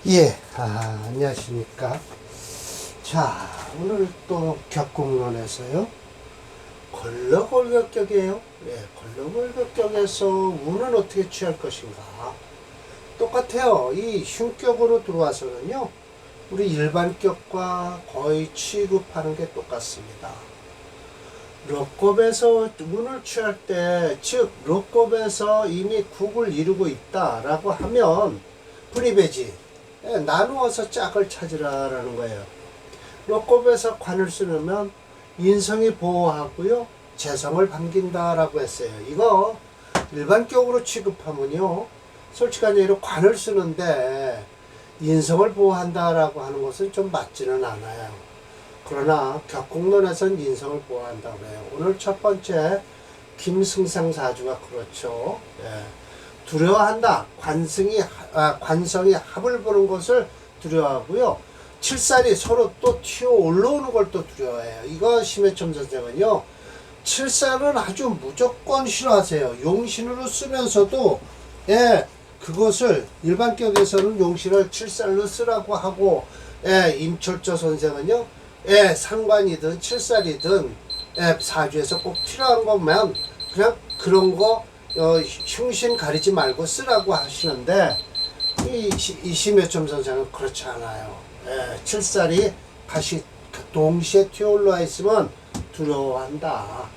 예, 안녕하십니까. 자, 오늘 또 격공론에서요. 걸러골격격이에요. 예, 걸러골격격에서 운은 어떻게 취할 것인가. 똑같아요. 이 흉격으로 들어와서는요. 우리 일반격과 거의 취급하는 게 똑같습니다. 롯곱에서 운을 취할 때, 즉 롯곱에서 이미 국을 이루고 있다라고 하면 분이배지. 예, 나누어서 짝을 찾으라라는 거예요. 롯곱에서 관을 쓰려면 인성이 보호하고요, 재성을 반긴다라고 했어요. 이거 일반격으로 취급하면요, 솔직한 얘기로 관을 쓰는데 인성을 보호한다라고 하는 것은 좀 맞지는 않아요. 그러나 격공론에서는 인성을 보호한다고 해요. 오늘 첫 번째 김승상 사주가 그렇죠. 예. 두려워한다. 관성이 합을 보는 것을 두려워하고요. 칠살이 서로 또 튀어 올라오는 걸 또 두려워해요. 이거 심해첨 선생은요, 칠살은 아주 무조건 싫어하세요. 용신으로 쓰면서도, 예, 그것을 일반격에서는 용신을 칠살로 쓰라고 하고, 예, 임철조 선생은요, 예, 상관이든 칠살이든, 예, 사주에서 꼭 필요한 것만 그냥 그런 거 흉신 가리지 말고 쓰라고 하시는데, 이 심해점 선생은 그렇지 않아요. 예, 칠살이 다시 동시에 튀어올라 있으면 두려워한다.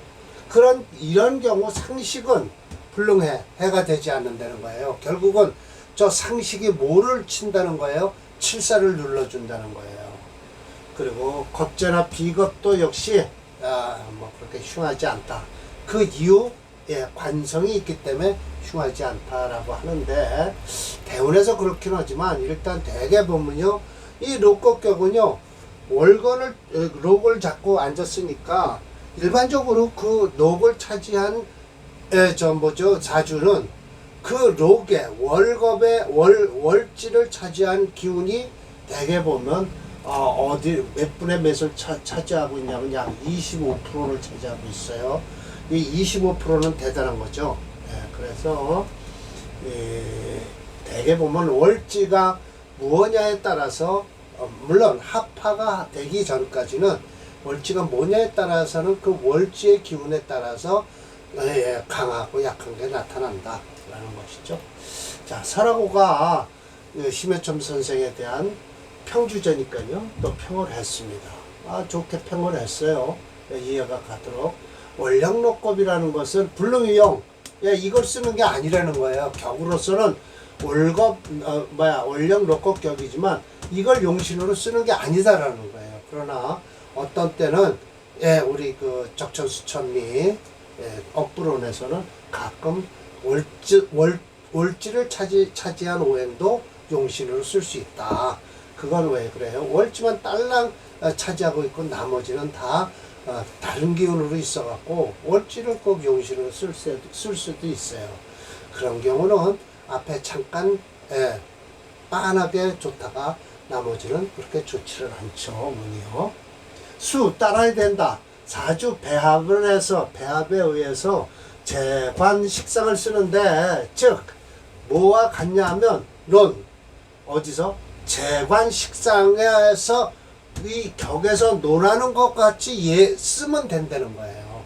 이런 경우 상식은 불능해, 해가 되지 않는다는 거예요. 결국은 저 상식이 뭐를 친다는 거예요? 칠살을 눌러준다는 거예요. 그리고 겁재나 비겁도 역시 뭐 그렇게 흉하지 않다. 그 이유, 예, 관성이 있기 때문에 흉하지 않다라고 하는데, 대운에서 그렇긴 하지만 일단 대개 보면요, 이 록곡격은요, 록을 잡고 앉았으니까 일반적으로 그 록을 차지한 사주는 그 록의 월겁의 월지를 차지한 기운이 대개 보면 어디 몇 분의 몇을 차지하고 있냐면 약 25%를 차지하고 있어요. 이 25%는 대단한 거죠. 예, 그래서 대개 보면 월지가 무엇냐에 따라서 물론 합파가 되기 전까지는 월지가 뭐냐에 따라서는 그 월지의 기운에 따라서 강하고 약한 게 나타난다 라는 것이죠. 자, 설하고가 심해점 선생에 대한 평주제니까요, 또 평을 했습니다. 좋게 평을 했어요. 이해가 가도록. 월령록겁이라는 것은 불능유용, 이걸 쓰는 게 아니라는 거예요. 격으로서는 월령록겁격이지만 이걸 용신으로 쓰는 게 아니다라는 거예요. 그러나 어떤 때는 우리 그 적천수천리 억부론에서는 가끔 월지를 차지한 오행도 용신으로 쓸 수 있다. 그건 왜 그래요? 월지만 딸랑 차지하고 있고 나머지는 다 다른 기운으로 있어갖고 월지를 꼭 용신으로 쓸 수도 있어요. 그런 경우는 앞에 잠깐 빤하게 좋다가 나머지는 그렇게 좋지를 않죠. 운이요. 수 따라야 된다. 사주 배합을 해서, 배합에 의해서 재관 식상을 쓰는데, 즉 뭐와 같냐 하면 어디서 재관 식상에서 이 격에서 논하는 것 같이 쓰면 된다는 거예요.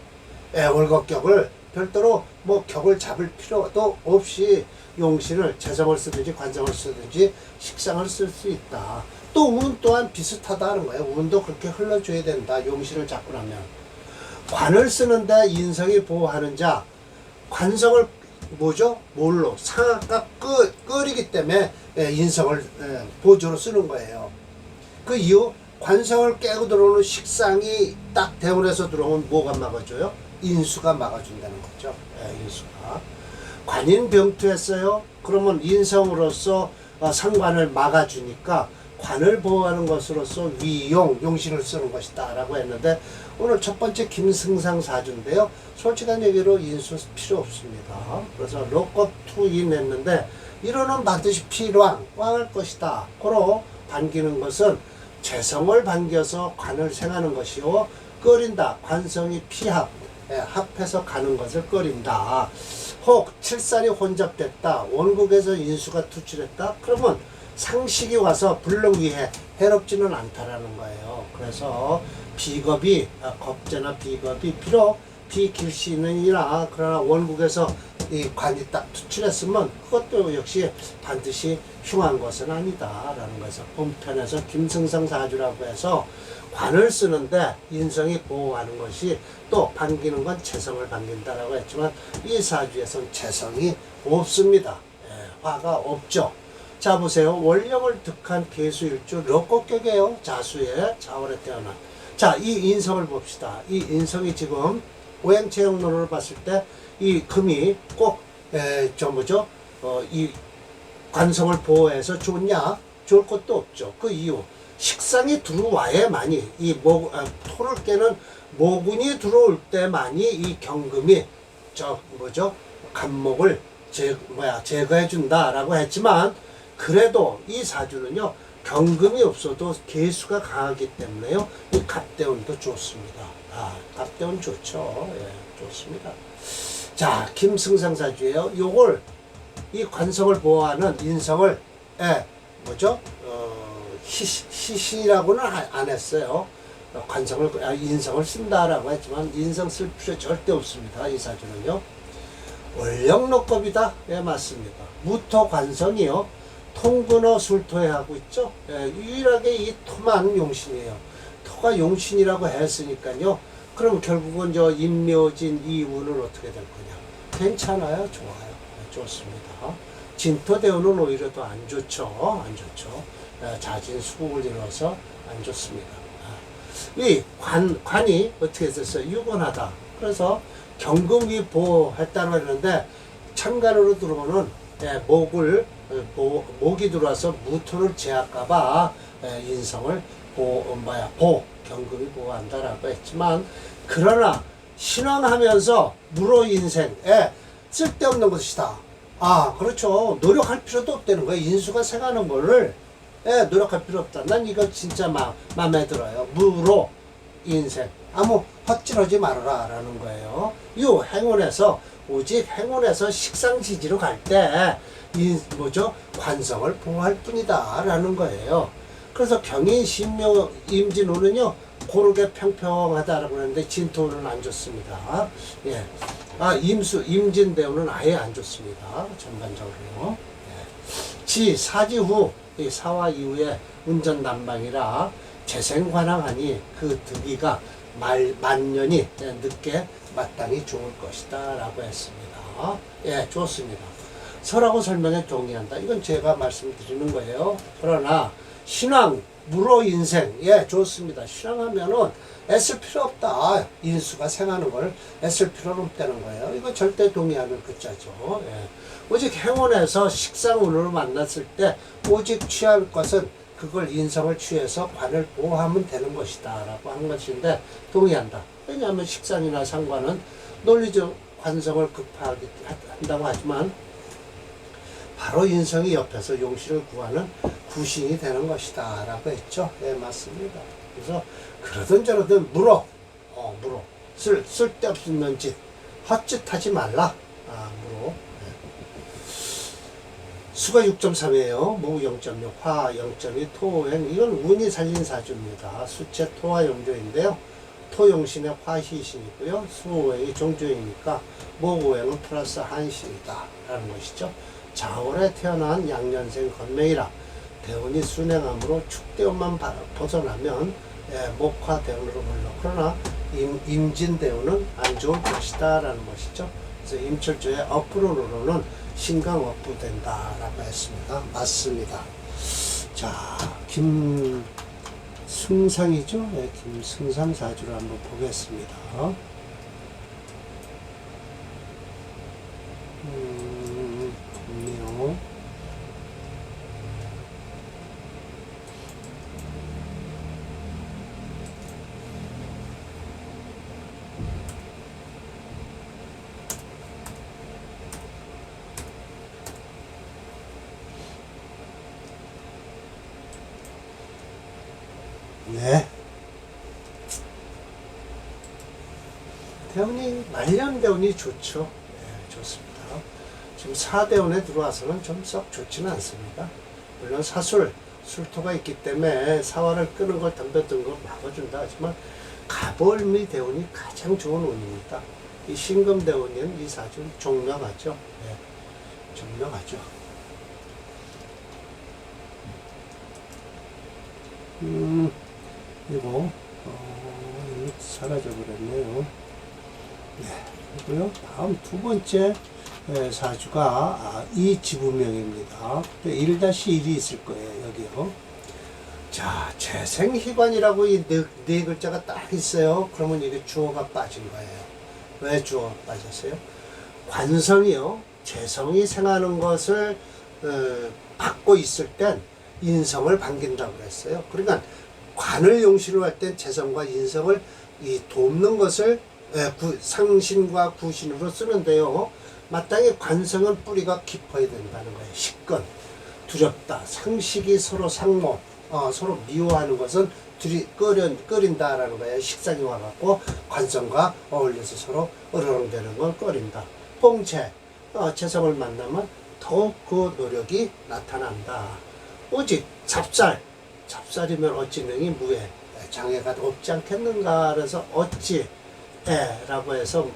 월겁격을 별도로 뭐 격을 잡을 필요도 없이 용신을 재성을 쓰든지 관성을 쓰든지 식상을 쓸 수 있다. 또 운 또한 비슷하다는 거예요. 운도 그렇게 흘러줘야 된다. 용신을 잡고 나면. 관을 쓰는데 인성이 보호하는 자, 관성을 뭘로? 상하가 끓이기 때문에 인성을 보조로 쓰는 거예요. 그 이후 관성을 깨고 들어오는 식상이 딱 대운에서 들어오면 뭐가 막아줘요? 인수가 막아준다는 거죠. 인수가. 관인병투했어요. 그러면 인성으로서 상관을 막아주니까 관을 보호하는 것으로서 용신을 쓰는 것이다 라고 했는데, 오늘 첫 번째 김승상 사주인데요, 솔직한 얘기로 인수 필요 없습니다. 그래서 록겁투인 했는데, 이로는 반드시 왕할 것이다. 고로 반기는 것은 재성을 반겨서 관을 생하는 것이요, 끓인다. 관성이 합해서 가는 것을 끓인다. 혹 칠살이 혼잡됐다. 원국에서 인수가 투출했다. 그러면 상식이 와서 불능위해 해롭지는 않다라는 거예요. 그래서 비겁이 겁재나 비겁이 비록 비길시는이나 그러나 원국에서 이 관이 딱 투출했으면 그것도 역시 반드시 흉한 것은 아니다라는 거에서 본편에서 김승상 사주라고 해서 관을 쓰는데 인성이 보호하는 것이 또 반기는 건 재성을 반긴다라고 했지만 이 사주에서는 재성이 없습니다. 화가 없죠. 자 보세요. 원령을 득한 개수일주 럭곡격이에요. 자수에 자월에 태어난. 자, 이 인성을 봅시다. 이 인성이 지금 오행체형론을 봤을 때 이 금이 꼭 이 관성을 보호해서 좋냐? 좋을 것도 없죠. 그 이유 식상이 들어와야만이 이 토를 깨는 모군이 들어올 때만이 이 경금이 간목을 제거해 준다라고 했지만 그래도 이 사주는요 경금이 없어도 개수가 강하기 때문에요 이 갑대운도 좋습니다. 갑대운 좋죠. 예, 좋습니다. 자, 김승상 사주예요. 요걸 이 관성을 보호하는 인성을 희신이라고는 안 했어요. 인성을 쓴다라고 했지만 인성 쓸 필요 절대 없습니다. 이 사주는요. 원령록겁이다. 예, 맞습니다. 무토 관성이요. 통근어 술토에 하고 있죠. 예, 유일하게 이 토만 용신이에요. 토가 용신이라고 했으니까요. 그럼 결국은 임묘진 이운은 어떻게 될 거냐? 괜찮아요. 좋아요. 좋습니다. 진토대운은 오히려 더 안 좋죠. 안 좋죠. 자진수국을 이뤄서 안 좋습니다. 이 관이 어떻게 됐어요? 유건하다. 그래서 경금이 보호했다고 했는데 천간으로 들어오는 목이 들어와서 무토를 제할까봐 인성을 경금이 보호한다라고 했지만 그러나 신앙하면서 무로 인생에 쓸데없는 것이다. 그렇죠. 노력할 필요도 없다는 거예요. 인수가 생하는 거를 노력할 필요 없다. 난 이거 진짜 마음에 들어요. 무로 인생. 헛질하지 말아라 라는 거예요. 요 행운에서 오직 행운에서 식상지지로 갈 때 관성을 보호할 뿐이다 라는 거예요. 그래서 경인 신묘 임진호는요 고르게 평평하다라고 하는데 진토는 안 좋습니다. 예. 임진대운은 아예 안 좋습니다. 전반적으로. 예. 지 사지 후 이 사화 이후에 운전 난방이라 재생관항하니 그 득이가 만년이 늦게 마땅히 좋을 것이다 라고 했습니다. 예, 좋습니다. 설하고 설명에 동의한다. 이건 제가 말씀드리는 거예요. 그러나 신앙, 무로 인생, 예, 좋습니다. 신앙하면은 애쓸 필요 없다. 인수가 생하는 걸 애쓸 필요는 없다는 거예요. 이거 절대 동의하는 글자죠. 예. 오직 행운에서 식상운으로 만났을 때 오직 취할 것은 그걸 인성을 취해서 관을 보호하면 되는 것이다 라고 한 것인데 동의한다. 왜냐하면 식상이나 상관은 논리적 관성을 극파한다고 하지만 바로 인성이 옆에서 용신을 구하는 구신이 되는 것이다 라고 했죠. 예, 맞습니다. 그래서 그러든 저러든 물어 쓸데없는 짓 헛짓하지 말라. 물어. 수가 6.3이에요. 목 0.6, 화 0.2, 토오행. 이건 운이 살린 사주입니다. 수체 토화 용조인데요. 토용신의 화희신이고요. 수오행이 종조이니까 목오행은 플러스 한신이다 라는 것이죠. 자월에 태어난 양년생 건명이라 대운이 순행함으로 축대운만 벗어나면 목화대운으로 불러. 그러나 임진대운은 안 좋을 것이다 라는 것이죠. 그래서 임철조의 어프로로는 신강업부된다 라고 했습니다. 맞습니다. 자, 김승상이죠. 네, 김승상 사주를 한번 보겠습니다. 분명 네. 대운이 말년대운이 좋죠. 네, 좋습니다. 지금 4대운에 들어와서는 좀 썩 좋지는 않습니다. 물론 술토가 있기 때문에 사활을 끄는 걸 덤벼든 걸 막아준다 하지만 갑을미 대운이 가장 좋은 운입니다. 이 신금대운은 이 사주는 종명하죠. 네, 종명하죠. 이거 이미 사라져 버렸네요. 네, 그리고요 다음 두 번째 사주가 이지부명입니다. 1-1이 있을 거예요. 여기요. 자, 재생희관이라고 이 네 글자가 딱 있어요. 그러면 이게 주어가 빠진 거예요. 왜 주어가 빠졌어요? 관성이요. 재성이 생하는 것을 받고 있을 땐 인성을 반긴다고 그랬어요. 그러니까 관을 용신을 할 땐 재성과 인성을 돕는 것을 상신과 구신으로 쓰는데요. 마땅히 관성은 뿌리가 깊어야 된다는 거예요. 식근, 두렵다, 상식이 서로 상모, 서로 미워하는 것은 둘이 끓인다라는 거예요. 식상이 와갖고 관성과 어울려서 서로 으르렁대는 걸 끓인다. 봉체, 재성을 만나면 더욱 그 노력이 나타난다. 오직 잡살이면 어찌 능히 무해, 장애가 없지 않겠는가. 그래서 어찌 라고 해서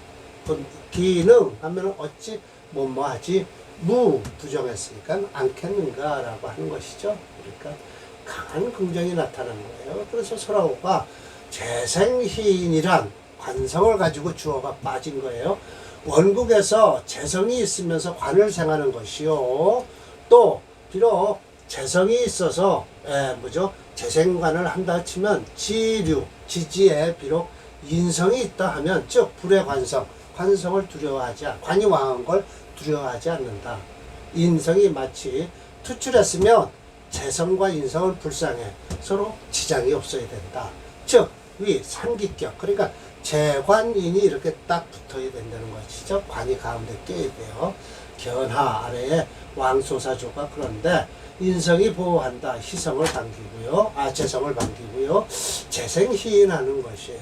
기능 하면 어찌 뭐하지 무 부정했으니까 않겠는가 라고 하는 것이죠. 그러니까 강한 긍정이 나타나는 거예요. 그래서 설화호가 재생희인이란 관성을 가지고 주어가 빠진 거예요. 원국에서 재성이 있으면서 관을 생하는 것이요. 또 비록 재성이 있어서 재생관을 한다 치면 지지에 비록 인성이 있다 하면 즉 불의 관성을 두려워하지 관이 왕한 걸 두려워하지 않는다. 인성이 마치 투출했으면 재성과 인성을 불상해 서로 지장이 없어야 된다. 즉 위 상기격, 그러니까 재관인이 이렇게 딱 붙어야 된다는 것이죠. 관이 가운데 껴야 돼요. 견하 아래에 왕소사조가. 그런데 인성이 보호한다. 희성을 반기고요. 재성을 반기고요. 재생희인하는 것이에요.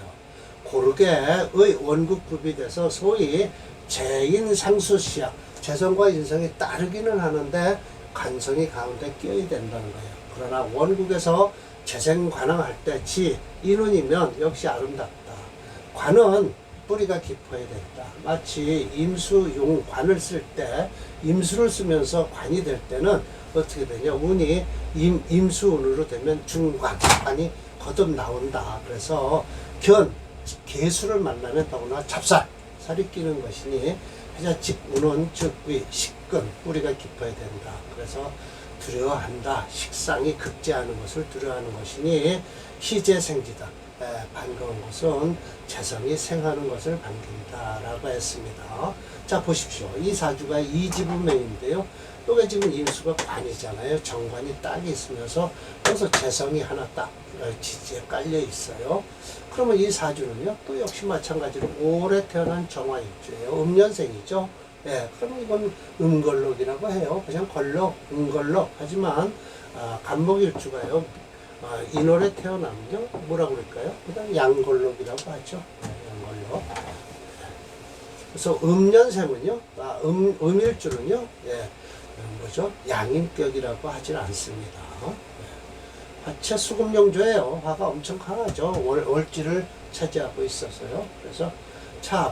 고르게의 원국급이 돼서 소위 재인상수시야. 재성과 인성이 따르기는 하는데 관성이 가운데 끼어야 된다는 거예요. 그러나 원국에서 재생관왕할 때 인운이면 역시 아름답다. 관은 뿌리가 깊어야 된다. 마치 임수용 관을 쓸 때 임수를 쓰면서 관이 될 때는 어떻게 되냐, 운이 임수운으로 되면 관이 거듭 나온다. 그래서 개수를 만나면 더구나 살이 끼는 것이니 해자직 운은 즉 식근 뿌리가 깊어야 된다. 그래서 두려워한다. 식상이 급제하는 것을 두려워하는 것이니 희재생지다. 반가운 것은 재성이 생하는 것을 반긴다라고 했습니다. 자, 보십시오. 이 사주가 이지부명인데요. 요게 지금 임수가 관이잖아요. 정관이 딱 있으면서 그래서 재성이 하나 딱 지지에 깔려 있어요. 그러면 이 사주는요, 또 역시 마찬가지로 올해 태어난 정화일주예요. 음년생이죠. 그럼 이건 음걸록이라고 해요. 그냥 음걸록. 하지만 간목일주가요. 인월에 태어나면요, 뭐라고 그럴까요? 그냥 양걸록이라고 하죠. 양걸록. 그래서 음년생은요, 음일주는요, 양인격이라고 하질 않습니다. 화체 수금용조예요. 화가 엄청 강하죠. 월지를 차지하고 있어서요. 그래서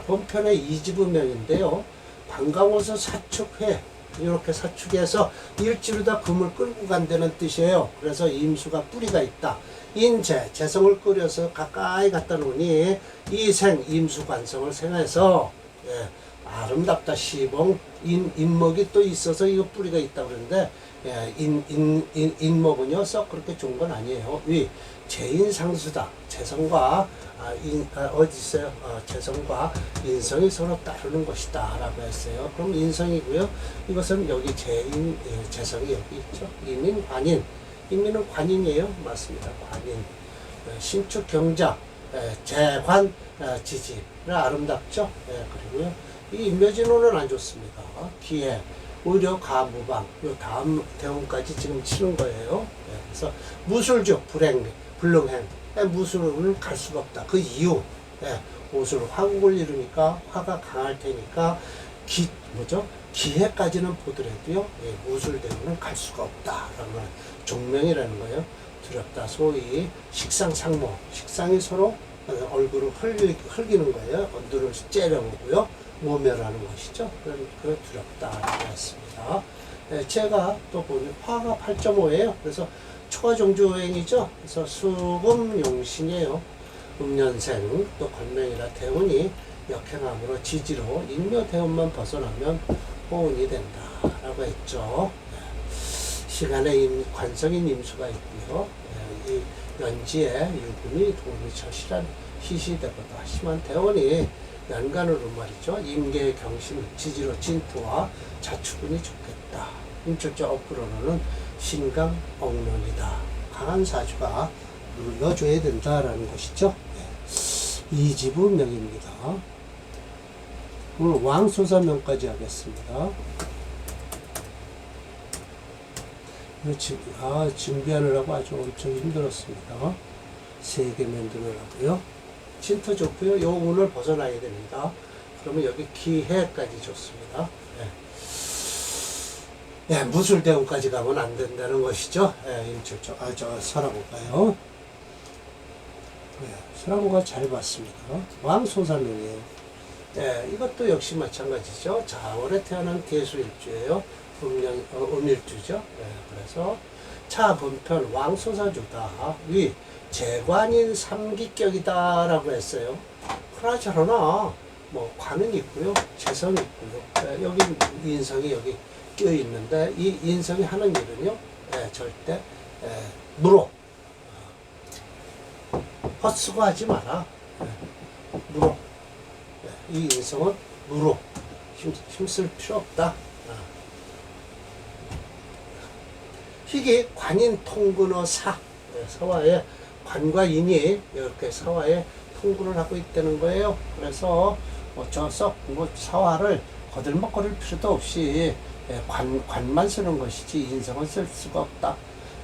본편의 이지부명인데요. 관광호서 사축회, 이렇게 사축해서 일지로다 금을 끌고 간다는 뜻이에요. 그래서 임수가 뿌리가 있다. 재성을 끓여서 가까이 갖다 놓으니 이생 임수관성을 생해서 아름답다. 시봉 인목이 또 있어서 이거 뿌리가 있다 그러는데 인목은요 썩 그렇게 좋은 건 아니에요. 재인상수다. 재성과 어디 있어요? 재성과 인성이 서로 따르는 것이다 라고 했어요. 그럼 인성이고요. 이것은 여기 재성이 여기 있죠. 인민, 관인. 인민은 관인이에요. 맞습니다. 관인. 신축, 경작, 재관, 지지를 아름답죠. 그리고요. 이 인묘진호는 안 좋습니다. 기해, 오히려 가무방, 요 다음 대운까지 지금 치는 거예요. 그래서 무술주, 불능행, 무술은 갈 수가 없다. 그 이유, 옷을 화국을 이루니까 화가 강할 테니까 기해까지는 보더라도요, 무술대원은 갈 수가 없다라는 말, 종명이라는 거예요. 두렵다. 소위 식상상모, 식상이 서로 얼굴을 흘기는 거예요. 눈을 째려보고요, 모멸하는 것이죠. 그런 두렵다라고 했습니다. 제가 또 보니 화가 8.5예요. 그래서 초가종주행이죠. 그래서 수금용신이에요. 음년생 또 건명이라 대운이 역행함으로 지지로 인묘대운만 벗어나면 호운이 된다라고 했죠. 시간에 관성인 임수가 있고요. 이 연지에 유금이 도움이 처실한 희시되보다 심한 대운이 연간으로 말이죠. 임계 경신 지지로 진토와 자축운이 좋겠다. 임철자 어프로는 신강 억론이다. 강한 사주가 눌러줘야 된다라는 것이죠. 이지부명입니다. 오늘 왕소사명까지 하겠습니다. 준비하느라고 아주 엄청 힘들었습니다. 3개 만들으라고요. 진토 좋고요. 요 운을 벗어나야 됩니다. 그러면 여기 기해까지 좋습니다. 무술대운까지 가면 안 된다는 것이죠. 임철조. 설하고가요. 설하고가 잘 봤습니다. 왕소사명이에요. 이것도 역시 마찬가지죠. 자월에 태어난 개수일주예요. 음일주죠. 그래서 차분편 왕소사주다. 위 재관인 삼기격이다라고 했어요. 그러나 뭐 관은 있고요, 재성이 있고요. 여기 인성이 여기 끼어 있는데 이 인성이 하는 일은요, 절대 물어 헛수고하지 마라. 물어. 이 인성은 물어 힘쓸 필요 없다. 희귀 관인 통근어 사화에 관과 인이 이렇게 사화에 통근을 하고 있다는 거예요. 그래서 사화를 거들먹거릴 필요도 없이 관만 쓰는 것이지 인성은 쓸 수가 없다.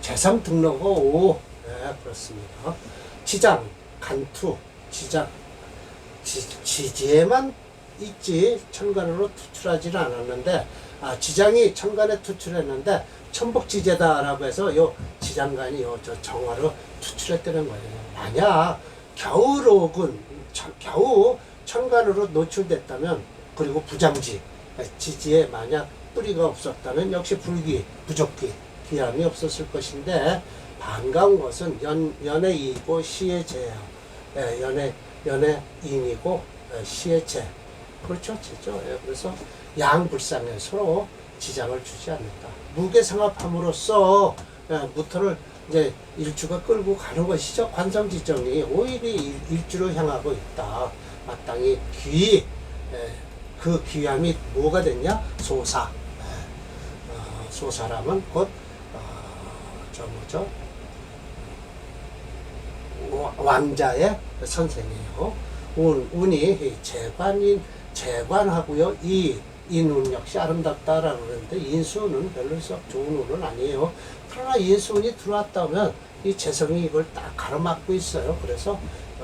재상 등록어 그렇습니다. 지장, 간투, 지지에만 있지 천간으로 투출하지는 않았는데, 지장이 천간에 투출했는데 천복지제다라고 해서 요 지장간이 저 정화로 투출했다는 거예요. 만약 겨우 천간으로 노출됐다면, 그리고 부장지, 지지에 만약 뿌리가 없었다면 역시 부적기, 기함이 없었을 것인데, 반가운 것은 연의 이고 시의 재예요. 연의 인이고 시의 재. 그렇죠, 재죠. 그래서 양불상에 서로 지장을 주지 않는다. 무게상합함으로써 무토를 이제 일주가 끌고 가는 것이죠. 관성지정이 오히려 일주로 향하고 있다. 마땅히 그 귀함이 뭐가 됐냐? 소사. 소사라면 곧 왕자의 선생이에요. 운이 재관하고요. 이 인운 역시 아름답다라고 그러는데, 인수는 별로 썩 좋은 운은 아니에요. 그러나 인수운이 들어왔다면 이 재성이 이걸 딱 가로막고 있어요. 그래서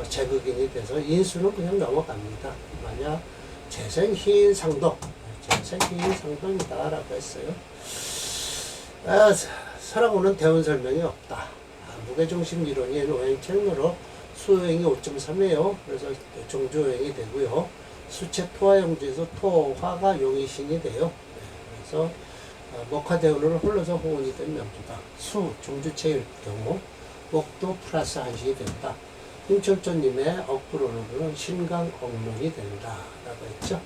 재극인이 돼서 인수는 그냥 넘어갑니다. 만약 재생희인상동이다라고 했어요. 설하고는 대운 설명이 없다. 무게중심 이론이 오행책로로 수행이 5.3이에요. 그래서 종주오행이 되고요. 수체 토화용지에서 토화가 용의신이 돼요. 그래서 목화대운으로 흘러서 호운이 된 명주다. 종주체일 경우 목도 플러스 한식이 된다. 임철조님의 억부로는 신강억론이 된다라고 했죠.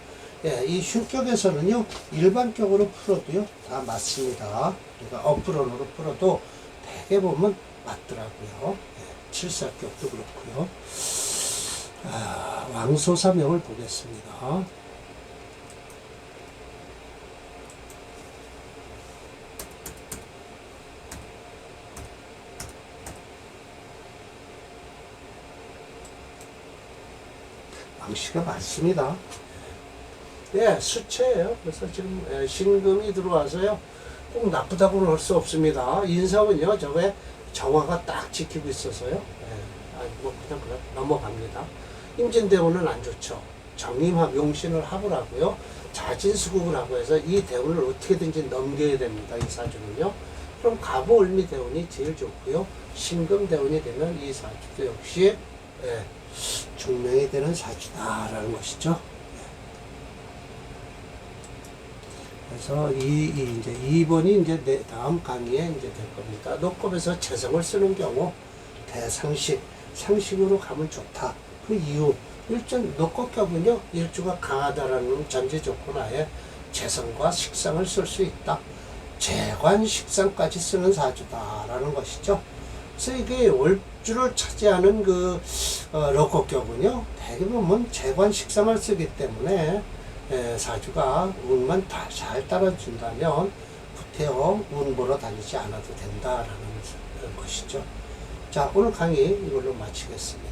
이 흉격에서는요, 일반격으로 풀어도요 다 맞습니다. 그러니까 억부론으로 풀어도 대개 보면 맞더라고요. 칠사격도 그렇고요. 왕소사명을 보겠습니다. 왕씨가 많습니다. 수체예요. 그래서 지금 신금이 들어와서요, 꼭 나쁘다고는 할 수 없습니다. 인성은요, 저게 정화가 딱 지키고 있어서요. 그냥 넘어갑니다. 임진대운은 안 좋죠. 정임합, 용신을 합을 하고요. 자진수국을 해서 이 대운을 어떻게든지 넘겨야 됩니다. 이 사주는요. 그럼 갑오을미 대운이 제일 좋고요. 신금대운이 되면 이 사주도 역시 예, 중명이 되는 사주다라는 것이죠. 그래서 이제 2번이 이제 다음 강의에 이제 될 겁니다. 녹겁에서 재성을 쓰는 경우 대상식, 상식으로 가면 좋다. 그 이유, 일전 녹겁격은요, 일주가 강하다라는 전제 조건하에 재성과 식상을 쓸 수 있다. 재관, 식상까지 쓰는 사주다라는 것이죠. 그래서 이게 월주를 차지하는 그 녹겁격은요, 대개 보면 재관, 식상을 쓰기 때문에 사주가 운만 잘 따라준다면 구태여 운 보러 다니지 않아도 된다라는 것이죠. 자, 오늘 강의 이걸로 마치겠습니다.